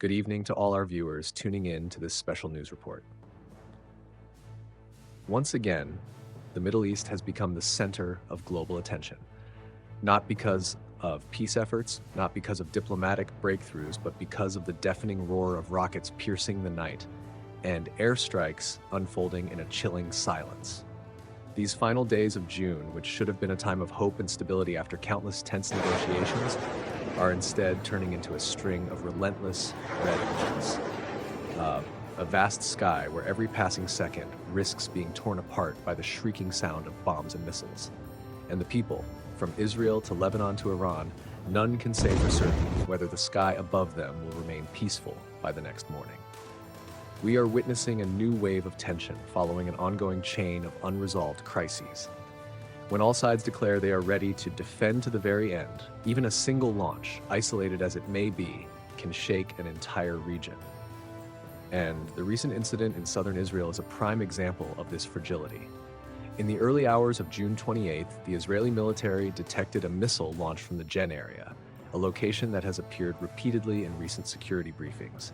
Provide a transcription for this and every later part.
Good evening to all our viewers tuning in to this special news report. Once again, the Middle East has become the center of global attention, not because of peace efforts, not because of diplomatic breakthroughs, but because of the deafening roar of rockets piercing the night and airstrikes unfolding in a chilling silence. These final days of June, which should have been a time of hope and stability after countless tense negotiations, are instead turning into a string of relentless red months. A vast sky where every passing second risks being torn apart by the shrieking sound of bombs and missiles. And the people, from Israel to Lebanon to Iran, none can say for certain whether the sky above them will remain peaceful by the next morning. We are witnessing a new wave of tension following an ongoing chain of unresolved crises. When all sides declare they are ready to defend to the very end, even a single launch, isolated as it may be, can shake an entire region. And the recent incident in southern Israel is a prime example of this fragility. In the early hours of June 28th, the Israeli military detected a missile launched from the Jen area, a location that has appeared repeatedly in recent security briefings.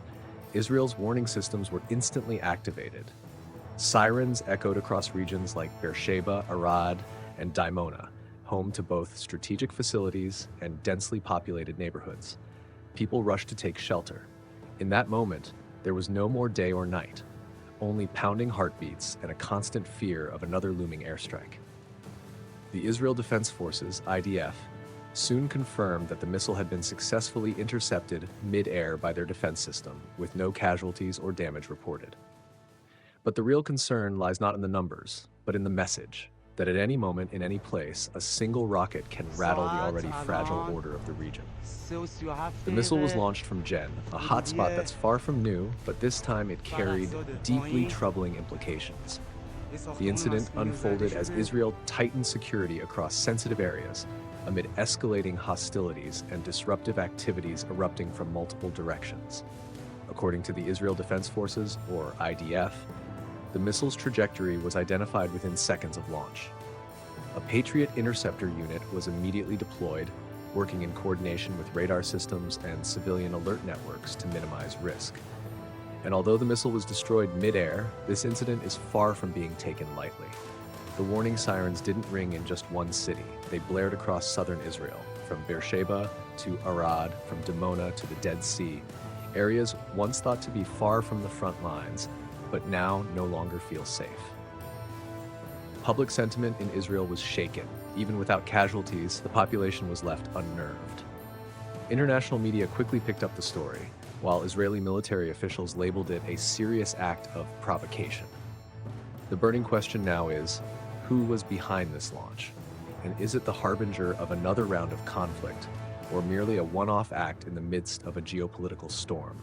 Israel's warning systems were instantly activated. Sirens echoed across regions like Beersheba, Arad, and Dimona, home to both strategic facilities and densely populated neighborhoods. People rushed to take shelter. In that moment, there was no more day or night, only pounding heartbeats and a constant fear of another looming airstrike. The Israel Defense Forces, IDF, soon confirmed that the missile had been successfully intercepted mid-air by their defense system, with no casualties or damage reported. But the real concern lies not in the numbers, but in the message that at any moment in any place, a single rocket can rattle the already fragile order of the region. The missile was launched from Jen, a hotspot that's far from new, but this time it carried deeply troubling implications. The incident unfolded as Israel tightened security across sensitive areas amid escalating hostilities and disruptive activities erupting from multiple directions. According to the Israel Defense Forces, or IDF, the missile's trajectory was identified within seconds of launch. A Patriot interceptor unit was immediately deployed, working in coordination with radar systems and civilian alert networks to minimize risk. And although the missile was destroyed mid-air, this incident is far from being taken lightly. The warning sirens didn't ring in just one city. They blared across southern Israel, from Beersheba to Arad, from Dimona to the Dead Sea, areas once thought to be far from the front lines, but now no longer feel safe. Public sentiment in Israel was shaken. Even without casualties, the population was left unnerved. International media quickly picked up the story, while Israeli military officials labeled it a serious act of provocation. The burning question now is, who was behind this launch? And is it the harbinger of another round of conflict, or merely a one-off act in the midst of a geopolitical storm?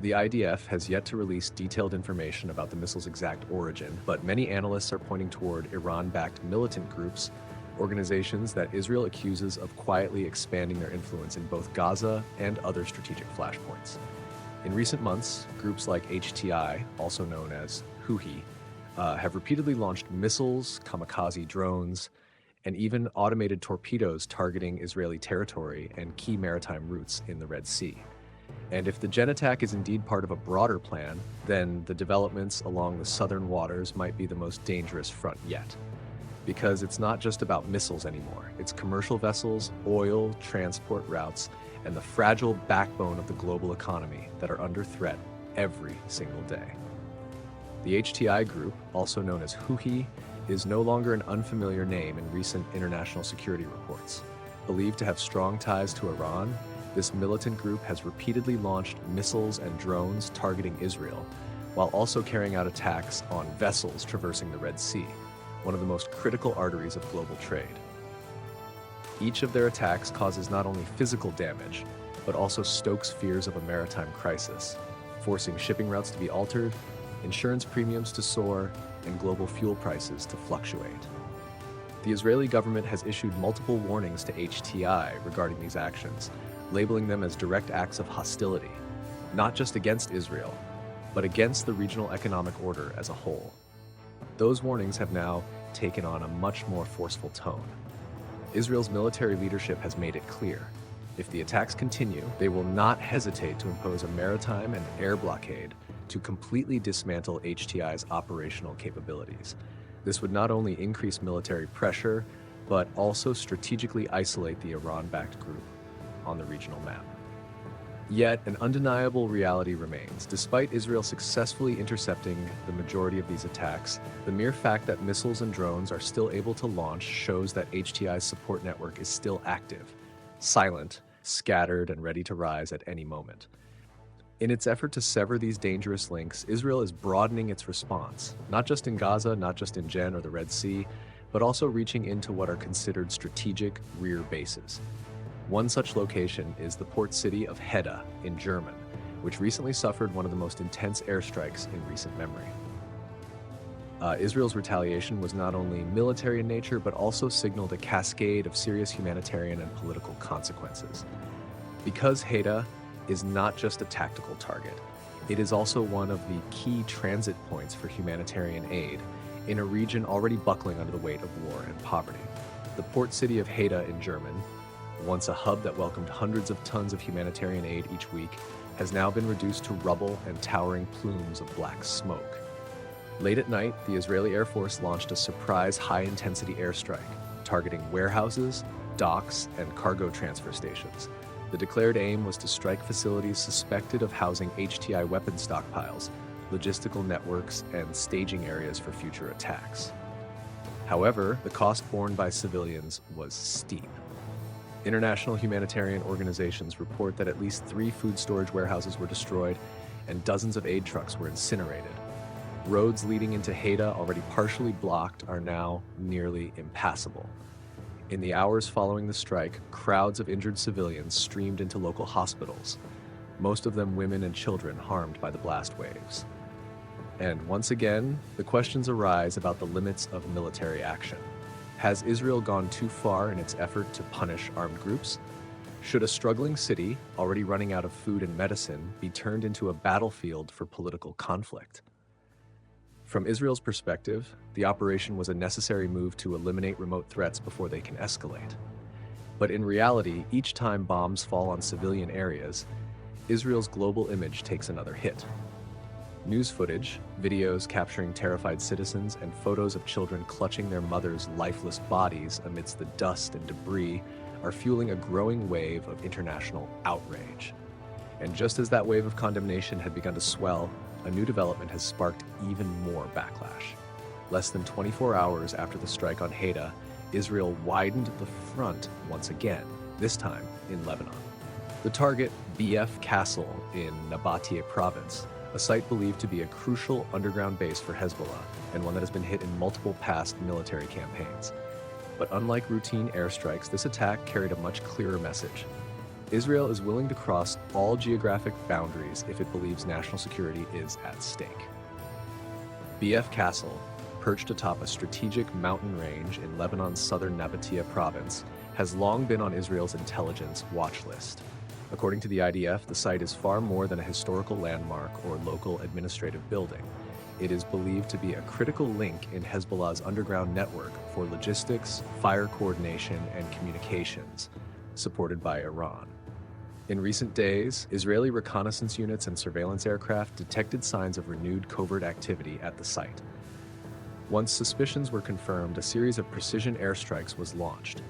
The IDF has yet to release detailed information about the missile's exact origin, but many analysts are pointing toward Iran-backed militant groups, organizations that Israel accuses of quietly expanding their influence in both Gaza and other strategic flashpoints. In recent months, groups like HTI, also known as Houthi, have repeatedly launched missiles, kamikaze drones, and even automated torpedoes targeting Israeli territory and key maritime routes in the Red Sea. And if the Jen attack is indeed part of a broader plan, then the developments along the southern waters might be the most dangerous front yet. Because it's not just about missiles anymore. It's commercial vessels, oil, transport routes, and the fragile backbone of the global economy that are under threat every single day. The HTI group, also known as Houthi, is no longer an unfamiliar name in recent international security reports. Believed to have strong ties to Iran, this militant group has repeatedly launched missiles and drones targeting Israel, while also carrying out attacks on vessels traversing the Red Sea, one of the most critical arteries of global trade. Each of their attacks causes not only physical damage, but also stokes fears of a maritime crisis, forcing shipping routes to be altered, insurance premiums to soar, and global fuel prices to fluctuate. The Israeli government has issued multiple warnings to HTI regarding these actions, labeling them as direct acts of hostility, not just against Israel, but against the regional economic order as a whole. Those warnings have now taken on a much more forceful tone. Israel's military leadership has made it clear. If the attacks continue, they will not hesitate to impose a maritime and air blockade to completely dismantle HTI's operational capabilities. This would not only increase military pressure, but also strategically isolate the Iran-backed group on the regional map. Yet, an undeniable reality remains. Despite Israel successfully intercepting the majority of these attacks, the mere fact that missiles and drones are still able to launch shows that HTI's support network is still active, silent, scattered, and ready to rise at any moment. In its effort to sever these dangerous links, Israel is broadening its response, not just in Gaza, not just in Jen or the Red Sea, but also reaching into what are considered strategic rear bases. One such location is the port city of Heda in Germany, which recently suffered one of the most intense airstrikes in recent memory. Israel's retaliation was not only military in nature, but also signaled a cascade of serious humanitarian and political consequences. Because Heda is not just a tactical target, it is also one of the key transit points for humanitarian aid in a region already buckling under the weight of war and poverty. The port city of Heda in Germany, once a hub that welcomed hundreds of tons of humanitarian aid each week, has now been reduced to rubble and towering plumes of black smoke. Late at night, the Israeli Air Force launched a surprise high-intensity airstrike, targeting warehouses, docks, and cargo transfer stations. The declared aim was to strike facilities suspected of housing HTI weapon stockpiles, logistical networks, and staging areas for future attacks. However, the cost borne by civilians was steep. International humanitarian organizations report that at least 3 food storage warehouses were destroyed and dozens of aid trucks were incinerated. Roads leading into Heda, already partially blocked, are now nearly impassable. In the hours following the strike, crowds of injured civilians streamed into local hospitals, most of them women and children harmed by the blast waves. And once again, the questions arise about the limits of military action. Has Israel gone too far in its effort to punish armed groups? Should a struggling city, already running out of food and medicine, be turned into a battlefield for political conflict? From Israel's perspective, the operation was a necessary move to eliminate remote threats before they can escalate. But in reality, each time bombs fall on civilian areas, Israel's global image takes another hit. News footage, videos capturing terrified citizens, and photos of children clutching their mothers' lifeless bodies amidst the dust and debris are fueling a growing wave of international outrage. And just as that wave of condemnation had begun to swell, a new development has sparked even more backlash. Less than 24 hours after the strike on Heda, Israel widened the front once again, this time in Lebanon. The target, BF Castle in Nabatea province, a site believed to be a crucial underground base for Hezbollah, and one that has been hit in multiple past military campaigns. But unlike routine airstrikes, this attack carried a much clearer message. Israel is willing to cross all geographic boundaries if it believes national security is at stake. BF Castle, perched atop a strategic mountain range in Lebanon's southern Nabatea province, has long been on Israel's intelligence watch list. According to the IDF, the site is far more than a historical landmark or local administrative building. It is believed to be a critical link in Hezbollah's underground network for logistics, fire coordination, and communications, supported by Iran. In recent days, Israeli reconnaissance units and surveillance aircraft detected signs of renewed covert activity at the site. Once suspicions were confirmed, a series of precision airstrikes was launched.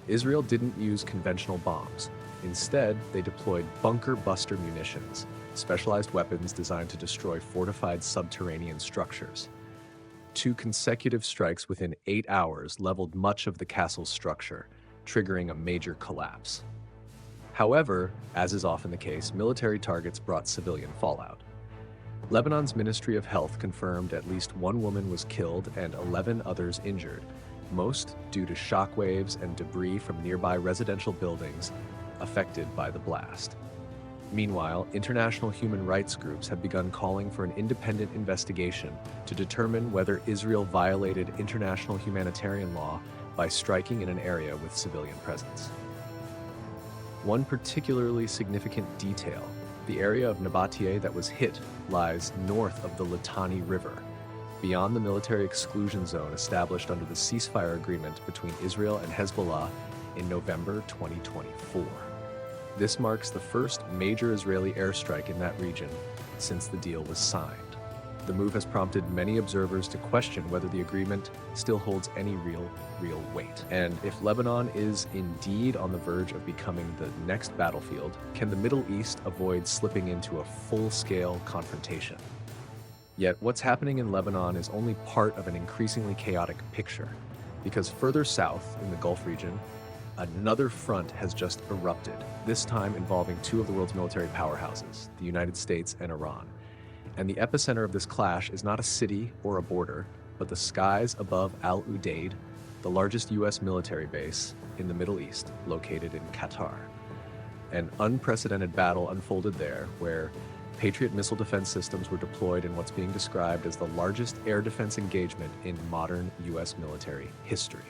Israel didn't use conventional bombs. Instead, they deployed bunker buster munitions, specialized weapons designed to destroy fortified subterranean structures. 2 consecutive strikes within 8 hours leveled much of the castle's structure, triggering a major collapse. However, as is often the case, military targets brought civilian fallout. Lebanon's Ministry of Health confirmed at least 1 woman was killed and 11 others injured, most due to shockwaves and debris from nearby residential buildings affected by the blast. Meanwhile, international human rights groups have begun calling for an independent investigation to determine whether Israel violated international humanitarian law by striking in an area with civilian presence. One particularly significant detail: the area of Nabatea that was hit lies north of the Litani River, beyond the military exclusion zone established under the ceasefire agreement between Israel and Hezbollah in November 2024. This marks the first major Israeli airstrike in that region since the deal was signed. The move has prompted many observers to question whether the agreement still holds any real weight. And if Lebanon is indeed on the verge of becoming the next battlefield, can the Middle East avoid slipping into a full-scale confrontation? Yet what's happening in Lebanon is only part of an increasingly chaotic picture, because further south in the Gulf region, another front has just erupted, this time involving two of the world's military powerhouses, the United States and Iran. And the epicenter of this clash is not a city or a border, but the skies above Al Udeid, the largest U.S. military base in the Middle East, located in Qatar. An unprecedented battle unfolded there, where Patriot missile defense systems were deployed in what's being described as the largest air defense engagement in modern U.S. military history.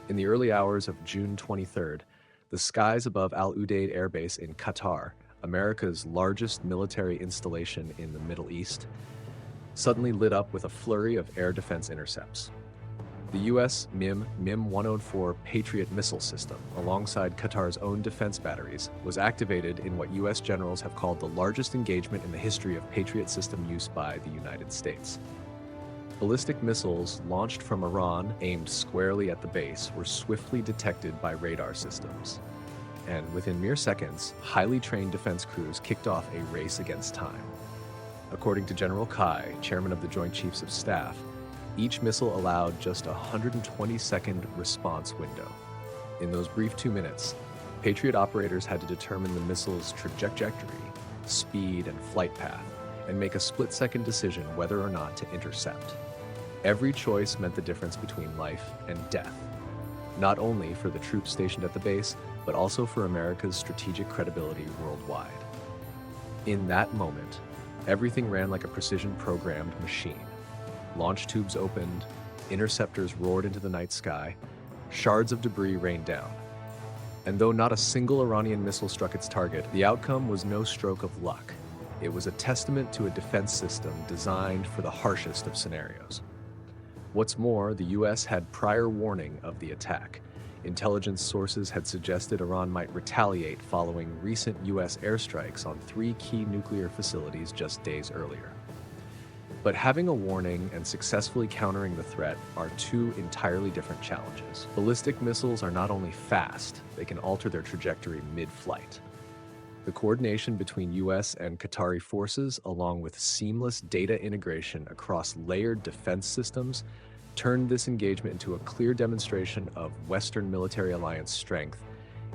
In the early hours of June 23rd, the skies above Al Udeid Air Base in Qatar, America's largest military installation in the Middle East, suddenly lit up with a flurry of air defense intercepts. The U.S. MIM-104 Patriot missile system, alongside Qatar's own defense batteries, was activated in what U.S. generals have called the largest engagement in the history of Patriot system use by the United States. Ballistic missiles launched from Iran aimed squarely at the base were swiftly detected by radar systems. And within mere seconds, highly trained defense crews kicked off a race against time. According to General Kai, chairman of the Joint Chiefs of Staff, each missile allowed just a 120-second response window. In those brief 2 minutes, Patriot operators had to determine the missile's trajectory, speed, and flight path, and make a split-second decision whether or not to intercept. Every choice meant the difference between life and death, not only for the troops stationed at the base, but also for America's strategic credibility worldwide. In that moment, everything ran like a precision-programmed machine. Launch tubes opened, interceptors roared into the night sky, shards of debris rained down. And though not a single Iranian missile struck its target, the outcome was no stroke of luck. It was a testament to a defense system designed for the harshest of scenarios. What's more, the U.S. had prior warning of the attack. Intelligence sources had suggested Iran might retaliate following recent U.S. airstrikes on 3 key nuclear facilities just days earlier. But having a warning and successfully countering the threat are 2 entirely different challenges. Ballistic missiles are not only fast, they can alter their trajectory mid-flight. The coordination between U.S. and Qatari forces, along with seamless data integration across layered defense systems, turned this engagement into a clear demonstration of Western military alliance strength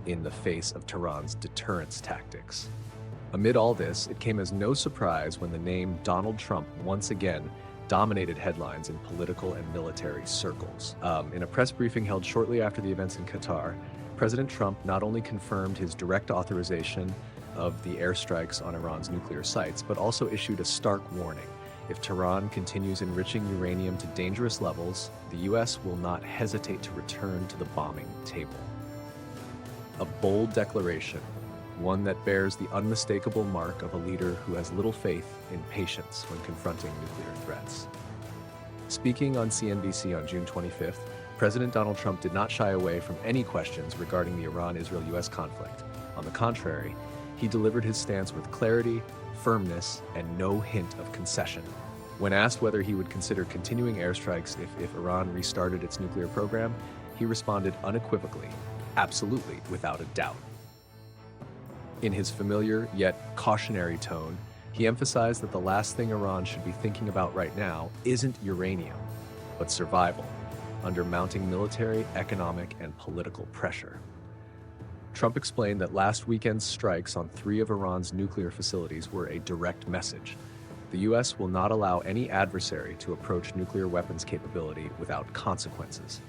in the face of Tehran's deterrence tactics. Amid all this, it came as no surprise when the name Donald Trump once again dominated headlines in political and military circles. In a press briefing held shortly after the events in Qatar, President Trump not only confirmed his direct authorization of the airstrikes on Iran's nuclear sites, but also issued a stark warning. If Tehran continues enriching uranium to dangerous levels, the U.S. will not hesitate to return to the bombing table. A bold declaration, one that bears the unmistakable mark of a leader who has little faith in patience when confronting nuclear threats. Speaking on CNBC on June 25th, President Donald Trump did not shy away from any questions regarding the Iran-Israel-U.S. conflict. On the contrary, he delivered his stance with clarity, firmness, and no hint of concession. When asked whether he would consider continuing airstrikes if Iran restarted its nuclear program, he responded unequivocally, absolutely, without a doubt. In his familiar yet cautionary tone, he emphasized that the last thing Iran should be thinking about right now isn't uranium, but survival, under mounting military, economic, and political pressure. Trump explained that last weekend's strikes on 3 of Iran's nuclear facilities were a direct message. The U.S. will not allow any adversary to approach nuclear weapons capability without consequences.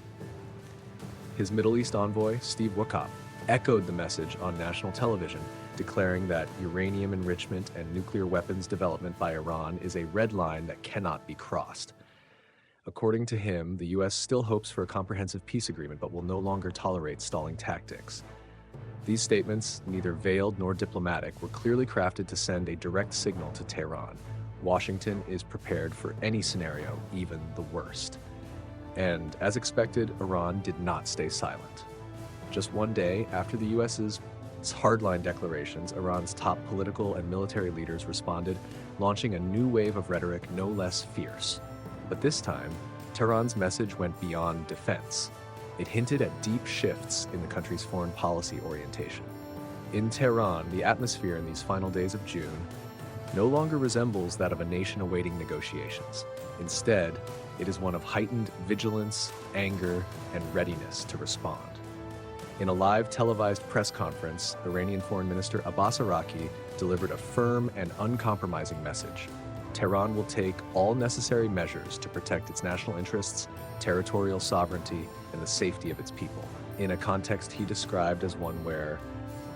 His Middle East envoy, Steve Witkoff, echoed the message on national television, declaring that uranium enrichment and nuclear weapons development by Iran is a red line that cannot be crossed. According to him, the U.S. still hopes for a comprehensive peace agreement but will no longer tolerate stalling tactics. These statements, neither veiled nor diplomatic, were clearly crafted to send a direct signal to Tehran. Washington is prepared for any scenario, even the worst. And as expected, Iran did not stay silent. Just one day after the U.S.'s hardline declarations, Iran's top political and military leaders responded, launching a new wave of rhetoric no less fierce. But this time, Tehran's message went beyond defense. It hinted at deep shifts in the country's foreign policy orientation. In Tehran, the atmosphere in these final days of June no longer resembles that of a nation awaiting negotiations. Instead, it is one of heightened vigilance, anger, and readiness to respond. In a live televised press conference, Iranian Foreign Minister Abbas Araqi delivered a firm and uncompromising message. Tehran will take all necessary measures to protect its national interests, territorial sovereignty, and the safety of its people, in a context he described as one where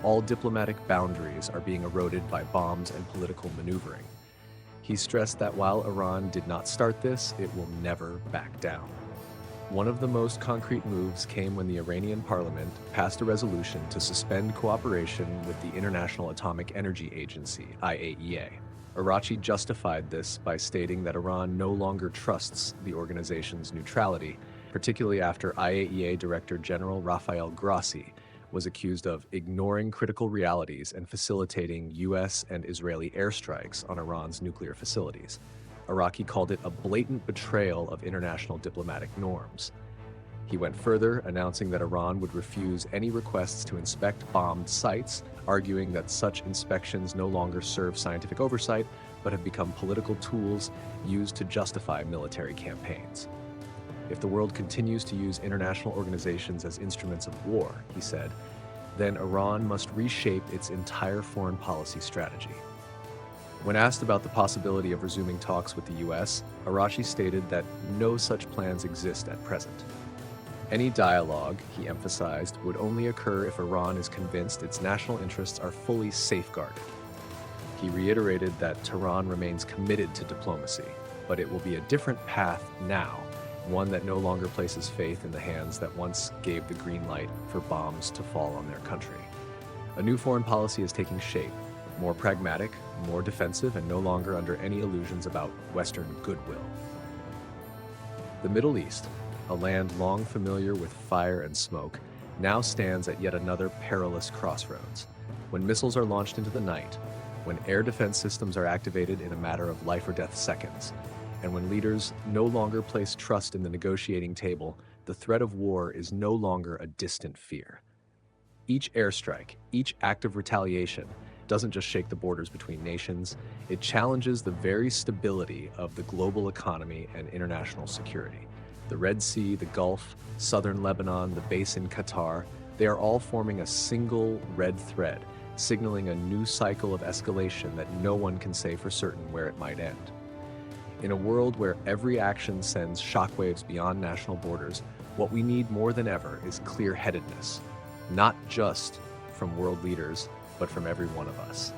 all diplomatic boundaries are being eroded by bombs and political maneuvering. He stressed that while Iran did not start this, it will never back down. One of the most concrete moves came when the Iranian parliament passed a resolution to suspend cooperation with the International Atomic Energy Agency, IAEA. Araqi justified this by stating that Iran no longer trusts the organization's neutrality, particularly after IAEA Director General Rafael Grossi was accused of ignoring critical realities and facilitating U.S. and Israeli airstrikes on Iran's nuclear facilities. Araqi called it a blatant betrayal of international diplomatic norms. He went further, announcing that Iran would refuse any requests to inspect bombed sites, arguing that such inspections no longer serve scientific oversight, but have become political tools used to justify military campaigns. If the world continues to use international organizations as instruments of war, he said, then Iran must reshape its entire foreign policy strategy. When asked about the possibility of resuming talks with the U.S., Araqi stated that no such plans exist at present. Any dialogue, he emphasized, would only occur if Iran is convinced its national interests are fully safeguarded. He reiterated that Tehran remains committed to diplomacy, but it will be a different path now, one that no longer places faith in the hands that once gave the green light for bombs to fall on their country. A new foreign policy is taking shape, more pragmatic, more defensive, and no longer under any illusions about Western goodwill. The Middle East, a land long familiar with fire and smoke, now stands at yet another perilous crossroads. When missiles are launched into the night, when air defense systems are activated in a matter of life or death seconds, and when leaders no longer place trust in the negotiating table, the threat of war is no longer a distant fear. Each airstrike, each act of retaliation, doesn't just shake the borders between nations, it challenges the very stability of the global economy and international security. The Red Sea, the Gulf, southern Lebanon, the base in Qatar, they are all forming a single red thread, signaling a new cycle of escalation that no one can say for certain where it might end. In a world where every action sends shockwaves beyond national borders, what we need more than ever is clear-headedness, not just from world leaders, but from every one of us.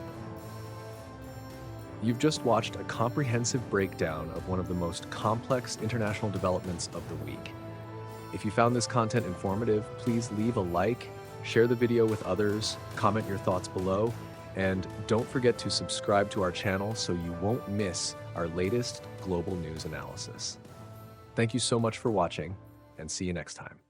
You've just watched a comprehensive breakdown of one of the most complex international developments of the week. If you found this content informative, please leave a like, share the video with others, comment your thoughts below, and don't forget to subscribe to our channel so you won't miss our latest global news analysis. Thank you so much for watching, and see you next time.